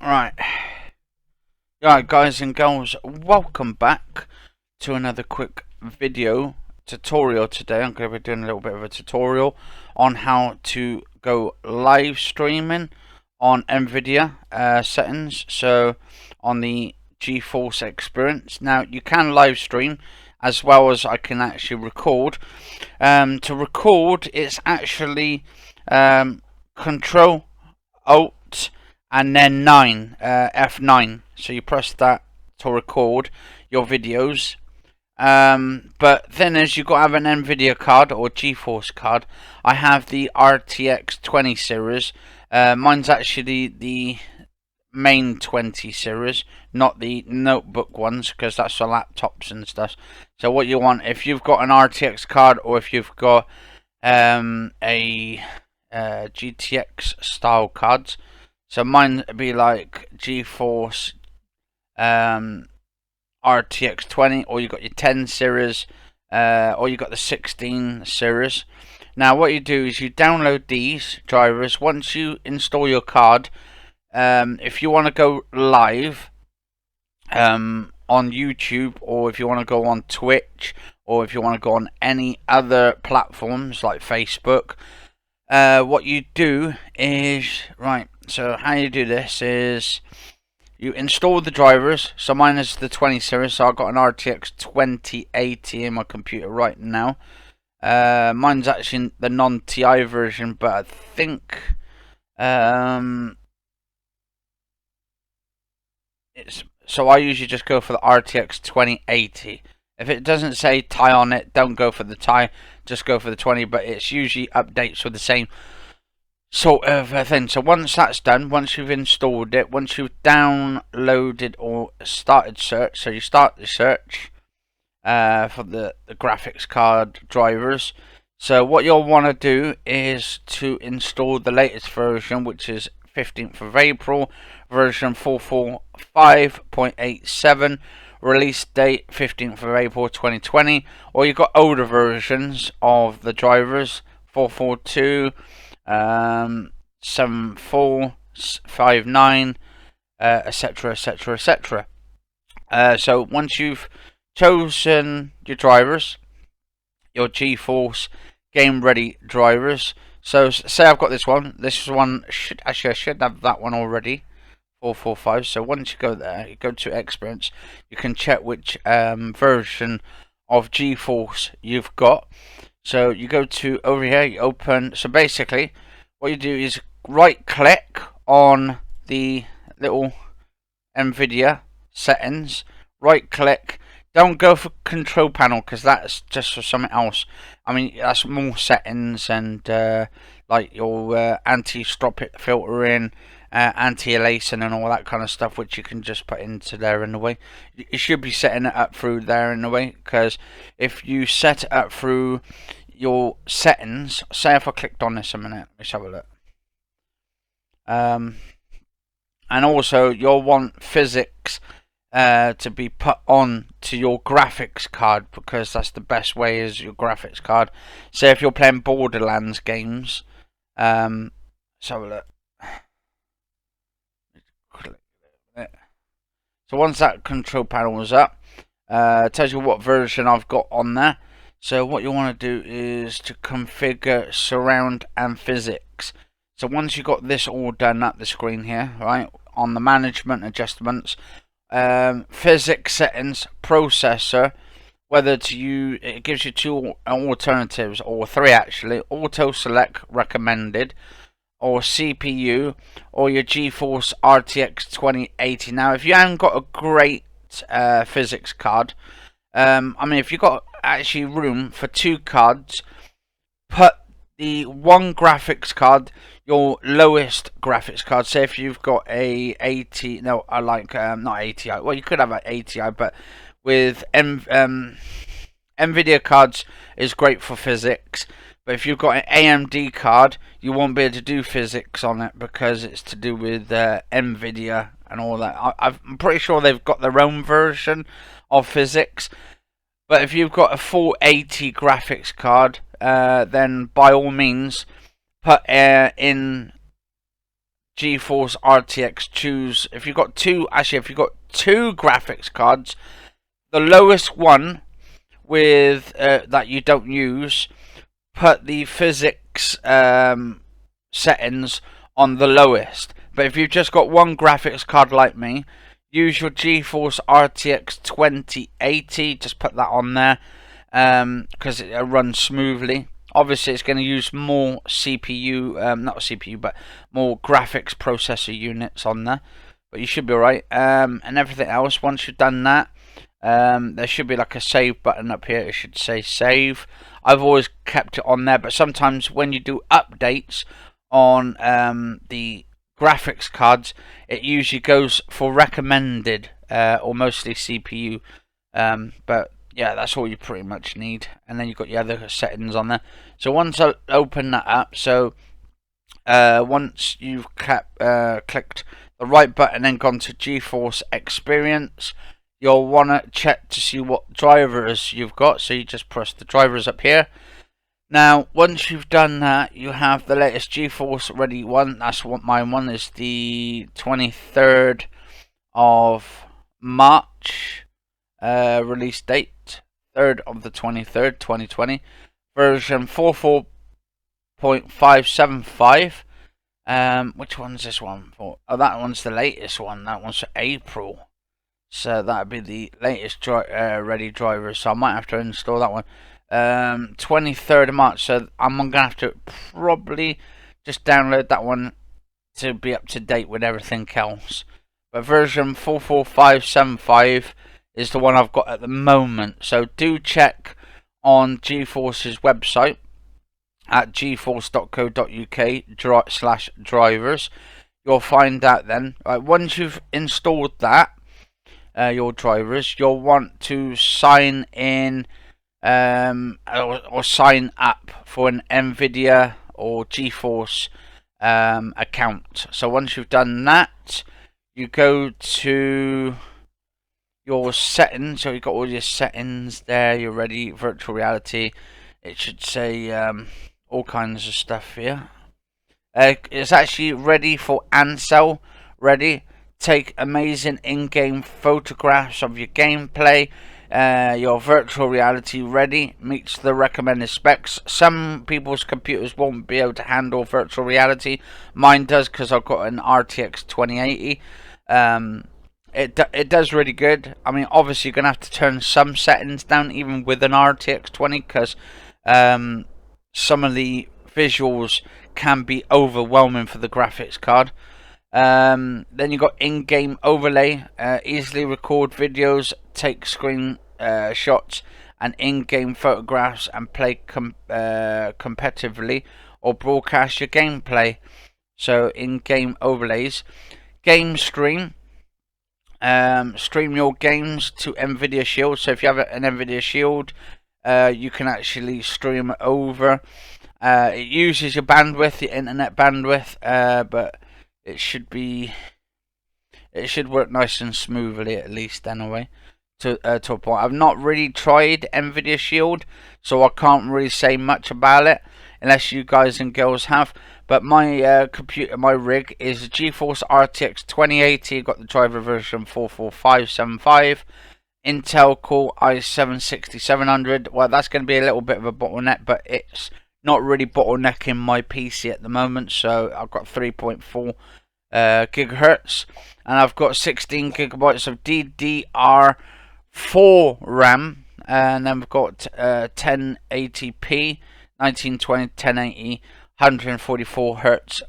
Right. Alright, guys and girls, welcome back to another quick video tutorial today. I'm going to be doing a little bit of a tutorial on how to go live streaming on NVIDIA settings. So on the GeForce Experience. Now you can live stream as well as I can actually record. To record, it's actually Control Alt and then F9, so you press that to record your videos. But then as you've got to have an NVIDIA card or GeForce card. I have the RTX 20 series. Mine's actually the main 20 series, not the notebook ones, because that's for laptops and stuff. So what you want, if you've got an RTX card or if you've got a GTX style cards. So mine would be like GeForce RTX 20, or you got your 10 series, or you got the 16 series. Now what you do is you download these drivers. Once you install your card, if you want to go live on YouTube, or if you want to go on Twitch, or if you want to go on any other platforms like Facebook, what you do is, right, so how you do this is you install the drivers. So mine is the 20 series, so I've got an RTX 2080 in my computer right now. Mine's actually the non-TI version, but I think so I usually just go for the RTX 2080. If it doesn't say TI on it, don't go for the TI, just go for the 20, but it's usually updates with the same sort of thing. So once that's done, once you've installed it, once you've downloaded or started search, so you start the search for the graphics card drivers. So what you'll want to do is to install the latest version, which is 15th of April, version 445.87, release date 15th of April 2020, or you've got older versions of the drivers, 442, 7459, etc, etc, etc. So once you've chosen your drivers, your GeForce game ready drivers, so say I've got this one should I should have that one already, 445. So once you go there, you go to Experience, you can check which version of GeForce you've got. So you go to over here, you open. So basically what you do is right click on the little NVIDIA settings, right click. Don't go for control panel, because that's just for something else. I mean, that's more settings and like your anti-stop filtering, anti-aliasing and all that kind of stuff, which you can just put into there in the way. You should be setting it up through there in the way, because if you set it up through your settings, say if I clicked on this a minute, let's have a look. And also you'll want physics to be put on to your graphics card, because that's the best way, is your graphics card. Say if you're playing Borderlands games, let's have a look. So once that control panel is up, it tells you what version I've got on there. So what you want to do is to configure surround and physics. So once you've got this all done at the screen here, right, on the management adjustments, physics settings, processor, whether to use, it gives you two alternatives, or three actually: auto select recommended, or CPU, or your GeForce RTX 2080. Now if you haven't got a great physics card, I mean, if you've got actually room for two cards, put the one graphics card, your lowest graphics card. Say if you've got a 80, no, I like not ATI. Well, you could have an ATI, but with NVIDIA cards is great for physics. But if you've got an AMD card, you won't be able to do physics on it, because it's to do with NVIDIA and all that. I'm pretty sure they've got their own version of physics. But if you've got a 480 graphics card, then by all means put in GeForce RTX. Choose if you've got two. Actually, if you've got two graphics cards, the lowest one with that you don't use, put the physics settings on the lowest. But if you've just got one graphics card like me, use your GeForce RTX 2080. Just put that on there because it runs smoothly. Obviously, it's going to use more CPU, not CPU, but more graphics processor units on there. But you should be alright. And everything else, once you've done that, there should be like a save button up here. It should say save. I've always kept it on there, but sometimes when you do updates on the graphics cards, it usually goes for recommended or mostly CPU. But yeah, that's all you pretty much need. And then you've got your other settings on there. So once I open that up, so once you've clicked the right button and gone to GeForce Experience, you'll want to check to see what drivers you've got. So you just press the drivers up here. Now, once you've done that, you have the latest GeForce Ready one. That's what my one is, the 23rd of March release date, 3rd of the 23rd, 2020, version 44.575. Which one's this one for? Oh, that one's the latest one. That one's for April. So that'd be the latest ready driver. So I might have to install that one. 23rd of March. So I'm gonna have to probably just download that one to be up to date with everything else. But version 44575 is the one I've got at the moment. So do check on GeForce's website at geforce.co.uk/drivers. You'll find out then. Right, once you've installed that, your drivers, you'll want to sign in or sign up for an NVIDIA or GeForce account. So once you've done that, you go to your settings. So you've got all your settings there. You're ready, virtual reality. It should say all kinds of stuff here. It's actually ready for Ansel. Ready. Take amazing in-game photographs of your gameplay. Your virtual reality ready, meets the recommended specs. Some people's computers won't be able to handle virtual reality. Mine does, because I've got an RTX 2080. It does really good. I mean, obviously you're gonna have to turn some settings down even with an RTX 20, because some of the visuals can be overwhelming for the graphics card. Then you got in-game overlay, easily record videos, take screen shots and in-game photographs, and play competitively or broadcast your gameplay. So in-game overlays, game stream, stream your games to NVIDIA Shield. So if you have an NVIDIA Shield, you can actually stream it over. It uses your bandwidth, your internet bandwidth, but it should work nice and smoothly, at least anyway, to a point. I've not really tried NVIDIA Shield, so I can't really say much about it unless you guys and girls have. But my computer, my rig is a GeForce RTX 2080. Got the driver version 44575, Intel Core i7-6700. Well, that's going to be a little bit of a bottleneck, but it's not really bottlenecking my PC at the moment. So I've got 3.4 gigahertz, and I've got 16 gigabytes of DDR4 RAM, and then we've got 1080p 1920 1080 144 hertz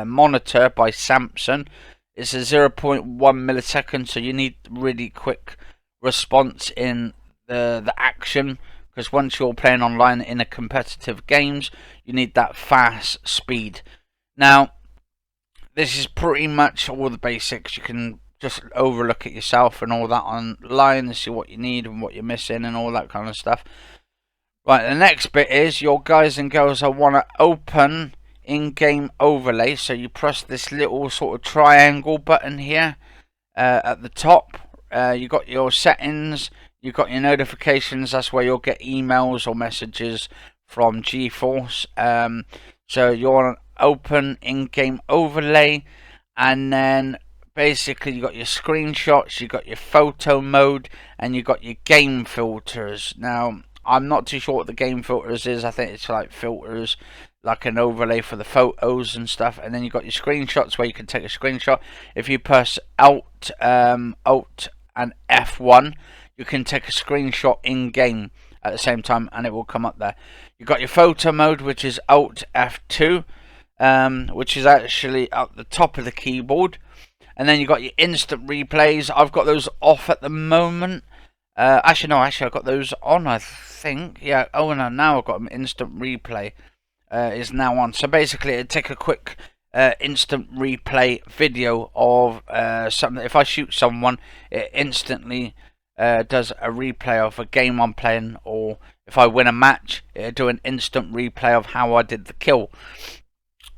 monitor by Samsung. It's a 0.1 millisecond, so you need really quick response in the action, because once you're playing online in a competitive games, you need that fast speed. Now, this is pretty much all the basics. You can just overlook it yourself and all that online and see what you need and what you're missing and all that kind of stuff. Right, the next bit is your guys and girls want to open in-game overlay. So you press this little sort of triangle button here at the top. You got your settings, you got your notifications. That's where you'll get emails or messages from GeForce. So you want to open in-game overlay, and then basically you got your screenshots, you got your photo mode, and you got your game filters. Now I'm not too sure what the game filters is. I think it's like filters, like an overlay for the photos and stuff. And then you got your screenshots where you can take a screenshot. If you press Alt and F1, you can take a screenshot in game at the same time, and it will come up there. You got your photo mode, which is Alt F2, which is actually at the top of the keyboard. And then you got your instant replays. I've got those off at the moment. Actually I've got those on, I think. Yeah, oh no, now I've got an instant replay is now on. So basically it'd take a quick instant replay video of something. If I shoot someone, it instantly does a replay of a game I'm playing, or if I win a match, it'll do an instant replay of how I did the kill.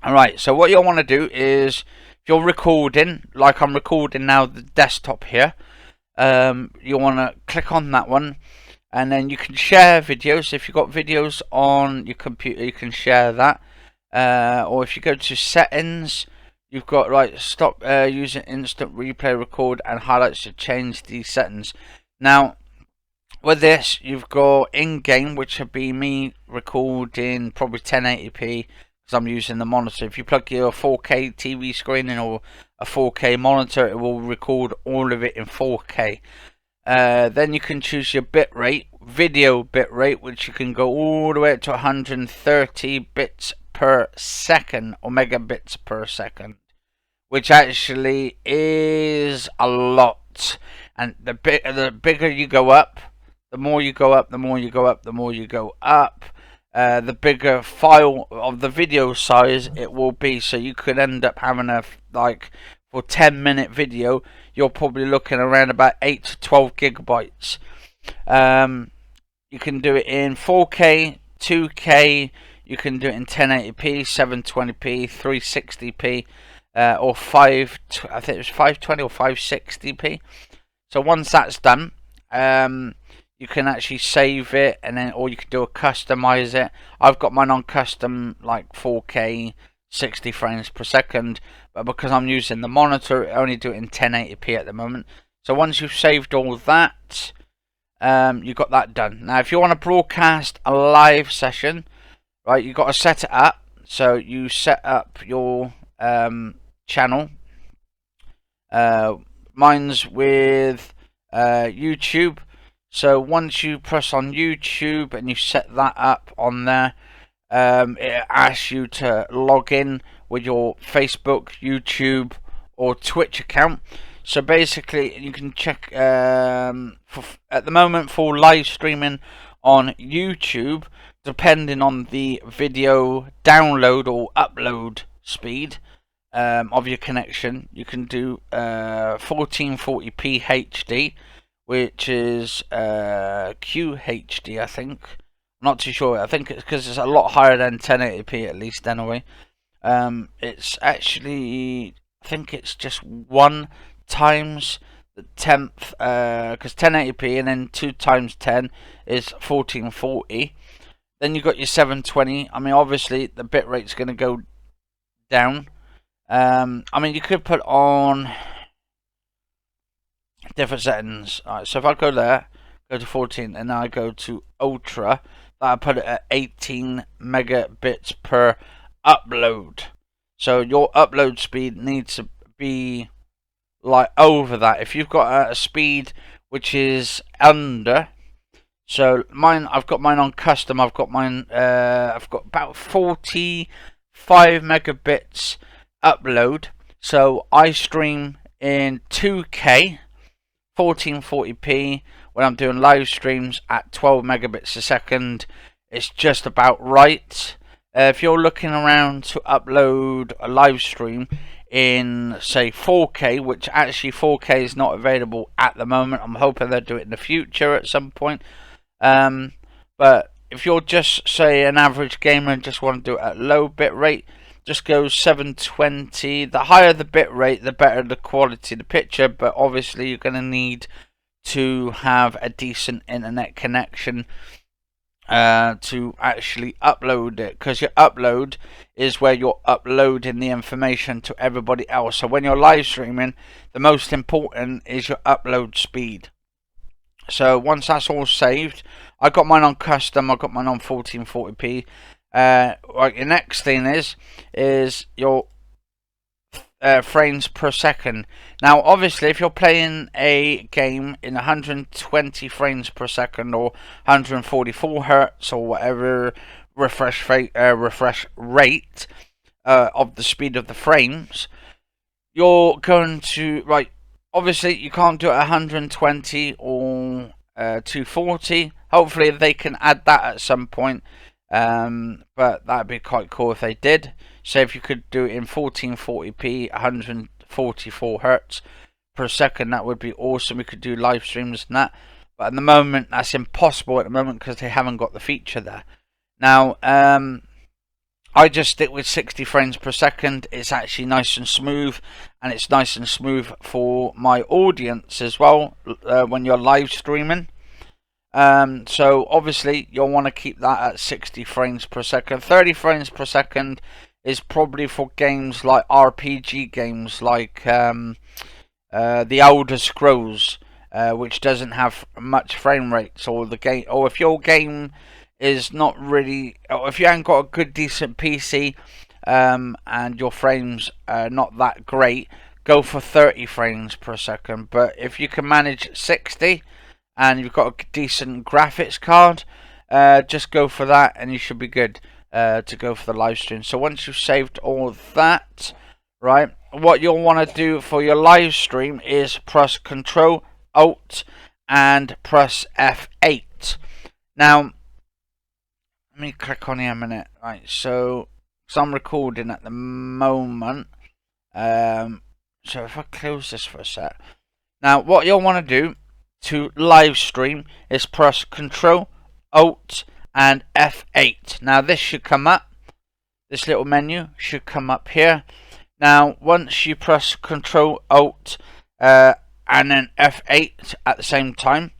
Alright, so what you'll want to do is, if you're recording, like I'm recording now, the desktop here, you want to click on that one, and then you can share videos. If you've got videos on your computer, you can share that, or if you go to settings, you've got stop using instant replay, record and highlights to change these settings. Now with this, you've got in-game, which would be me recording probably 1080p, I'm using the monitor. If you plug your 4K TV screen in, or a 4K monitor, it will record all of it in 4K. Then you can choose your bitrate, video bitrate, which you can go all the way up to 130 bits per second, or megabits per second, which actually is a lot. And the bigger you go up, the more you go up, the more you go up, the more you go up, the bigger file of the video size it will be. So you could end up having for 10-minute video, you're probably looking around about 8 to 12 gigabytes. You can do it in 4K, 2K, you can do it in 1080p, 720p, 360p, or I think it was 520 or 560p. So once that's done, you can actually save it, and then, or you can do a customize it. I've got mine on custom, like 4K 60 frames per second, but because I'm using the monitor, I only do it in 1080p at the moment. So once you've saved all that, you've got that done. Now if you want to broadcast a live session, right, you've got to set it up. So you set up your channel. Mine's with YouTube. So once you press on YouTube and you set that up on there, it asks you to log in with your Facebook, YouTube or Twitch account. So basically you can check at the moment for live streaming on YouTube, depending on the video download or upload speed of your connection, you can do 1440p HD, which is QHD, I think. I'm not too sure. I think it's because it's a lot higher than 1080p, at least anyway. It's actually, I think it's just 1 times the 10th, because 1080p and then 2 times 10 is 1440. Then you got your 720. I mean, obviously the bitrate's going to go down. I mean, you could put on different settings. Alright, so if I go there, go to 14, and I go to Ultra, I put it at 18 megabits per upload. So your upload speed needs to be like over that. If you've got a speed which is under, so mine, I've got mine on custom. I've got mine. I've got about 45 megabits upload. So I stream in 2K, 1440p. When I'm doing live streams at 12 megabits a second, it's just about right. If you're looking around to upload a live stream in, say, 4K, which actually 4K is not available at the moment, I'm hoping they'll do it in the future at some point. But if you're just, say, an average gamer and just want to do it at low bit rate, just go 720. The higher the bit rate, the better the quality of the picture, but obviously you're going to need to have a decent internet connection to actually upload it, because your upload is where you're uploading the information to everybody else. So when you're live streaming, the most important is your upload speed. So once that's all saved, I got mine on custom, I got mine on 1440p. Right, your next thing is your frames per second. Now obviously if you're playing a game in 120 frames per second or 144 hertz or whatever refresh rate of the speed of the frames, you're going to, right, obviously you can't do it at 120 or 240. Hopefully they can add that at some point, but that'd be quite cool if they did. So if you could do it in 1440p, 144 hertz per second, that would be awesome. We could do live streams and that, but at the moment that's impossible at the moment because they haven't got the feature there. Now I just stick with 60 frames per second. It's actually nice and smooth, and it's nice and smooth for my audience as well when you're live streaming. So obviously you'll want to keep that at 60 frames per second. 30 frames per second is probably for games like RPG games like The Elder Scrolls, which doesn't have much frame rates, or the game, or if your game is not really, or if you haven't got a good decent PC and your frames are not that great, go for 30 frames per second. But if you can manage 60 and you've got a decent graphics card, just go for that and you should be good to go for the live stream. So once you've saved all of that, right, what you'll want to do for your live stream is press Control Alt and press F8. Now let me click on here a minute. Right, so I'm recording at the moment, so if I close this for a sec. Now what you'll want to do to live stream is press Control Alt and F8. Now this should come up, this little menu should come up here. Now once you press Control Alt and then F8 at the same time,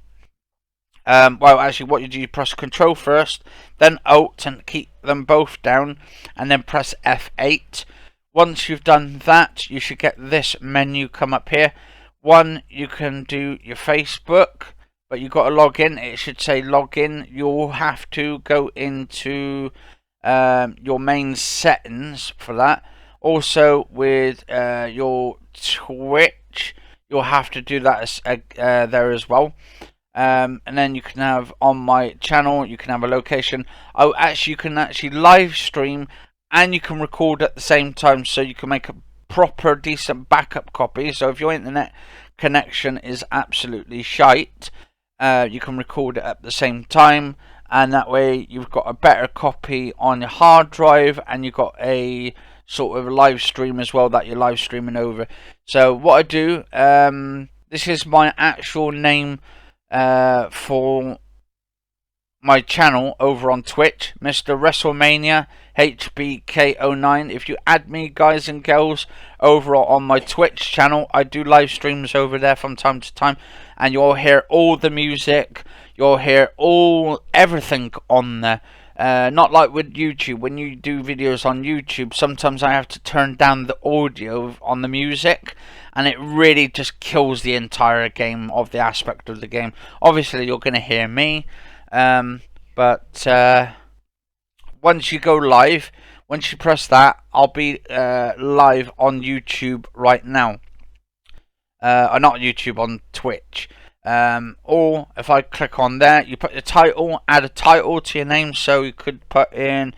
well actually what you do, you press Control first, then Alt and keep them both down, and then press F8. Once you've done that, you should get this menu come up here. One, you can do your Facebook, but you've got to log in. It should say log in. You'll have to go into your main settings for that. Also with your Twitch, you'll have to do that there as well. And then you can have on my channel, you can have a location. Oh, actually you can actually live stream and you can record at the same time, so you can make a proper decent backup copy. So if your internet connection is absolutely shite, you can record it at the same time, and that way you've got a better copy on your hard drive, and you've got a sort of live stream as well that you're live streaming over. So what I do, this is my actual name for my channel over on Twitch, Mr. WrestleMania HBK09. If you add me, guys and girls, over on my Twitch channel, I do live streams over there from time to time, and you'll hear all the music, you'll hear everything on there. Not like with YouTube. When you do videos on YouTube, sometimes I have to turn down the audio on the music, and it really just kills the entire game, of the aspect of the game. Obviously you're going to hear me, but once you go live, once you press that, I'll be live on YouTube right now. Not YouTube, on Twitch. Or if I click on there, you put the title, add a title to your name. So you could put in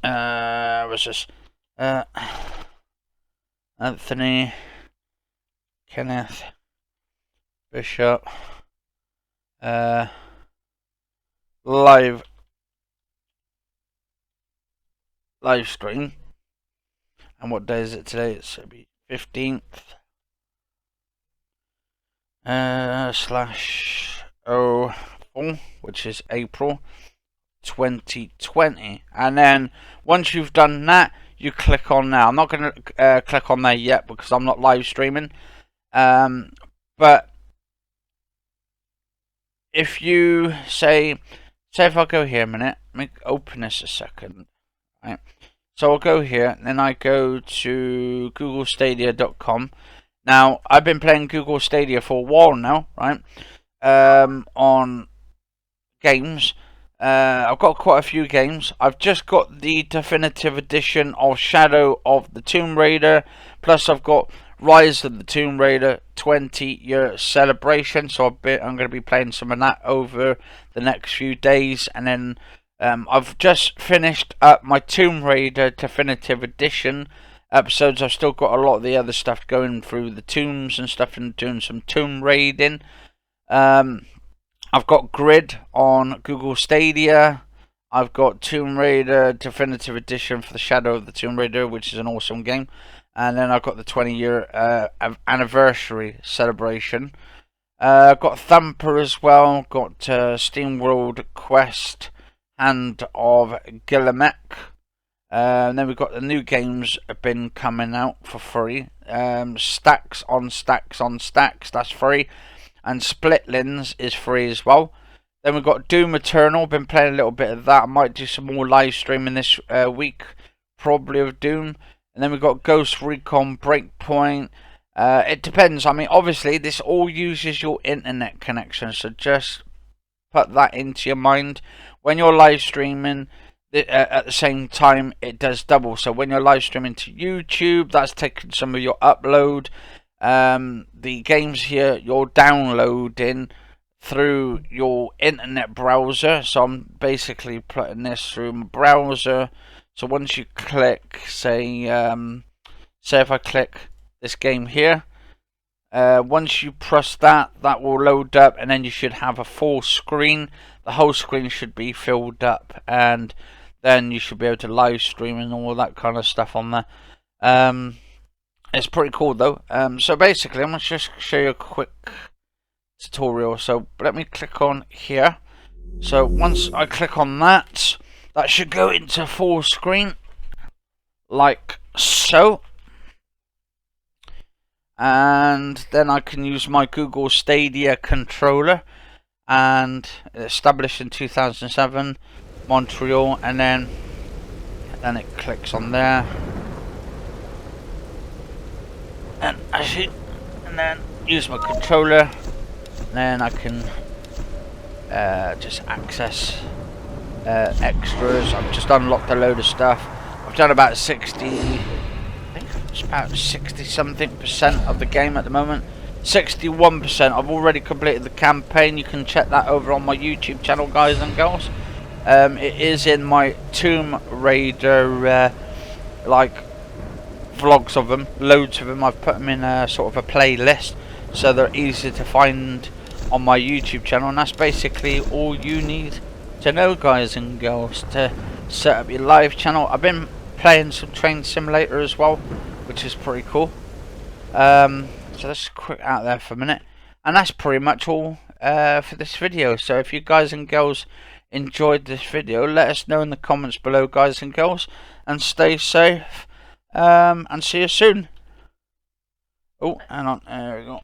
what's this? Anthony Kenneth Bishop live stream. And what day is it today? It's going to be 15th /04, which is April 2020. And then once you've done that, you click on now. I'm not going to click on there yet because I'm not live streaming, but if you say if I go here a minute, let me open this a second. Right. So I'll go here, and then I go to googleStadia.com. Now, I've been playing Google Stadia for a while now, right? On games. I've got quite a few games. I've just got the definitive edition of Shadow of the Tomb Raider. Plus, I've got Rise of the Tomb Raider 20-year celebration. So I'm going to be playing some of that over the next few days. And then I've just finished up my Tomb Raider definitive edition episodes. I've still got a lot of the other stuff going through the tombs and stuff and doing some tomb raiding. I've got Grid on Google Stadia. I've got Tomb Raider Definitive Edition for the Shadow of the Tomb Raider, which is an awesome game. And then I've got the 20-year anniversary celebration. I've got Thumper as well. Got SteamWorld Quest, Hand of Guillemec. And then we've got the new games have been coming out for free. Stacks on Stacks on Stacks, that's free. And Splitlins is free as well. Then we've got Doom Eternal. Been playing a little bit of that. I might do some more live streaming this week, probably of Doom. And then we've got Ghost Recon Breakpoint. It depends. I mean, obviously, this all uses your internet connection, so just put that into your mind. When you're live streaming, at the same time, it does double. So when you're live streaming to YouTube, that's taking some of your upload. The games here you're downloading through your internet browser. So I'm basically putting this through my browser. So once you click, say if I click this game here, once you press that will load up, and then you should have a full screen. The whole screen should be filled up, and then you should be able to live stream and all that kind of stuff on there. It's pretty cool though. So basically, I'm going to just show you a quick tutorial. So let me click on here. So once I click on that, that should go into full screen, like so. And then I can use my Google Stadia controller, and established in 2007, Montreal, and then it clicks on there. And then use my controller, and then I can just access extras. I've just unlocked a load of stuff. I've done about 60, I think it's about 60 something% of the game at the moment. 61%. I've already completed the campaign. You can check that over on my YouTube channel, guys and girls. It is in my Tomb Raider like vlogs of them, loads of them. I've put them in a sort of a playlist, so they're easy to find on my YouTube channel. And that's basically all you need to know, guys and girls, to set up your live channel. I've been playing some Train Simulator as well, which is pretty cool. So let's quit out there for a minute, and that's pretty much all for this video. So if you guys and girls enjoyed this video, let us know in the comments below, guys and girls, and stay safe. And see you soon. Oh, hang on, there we go.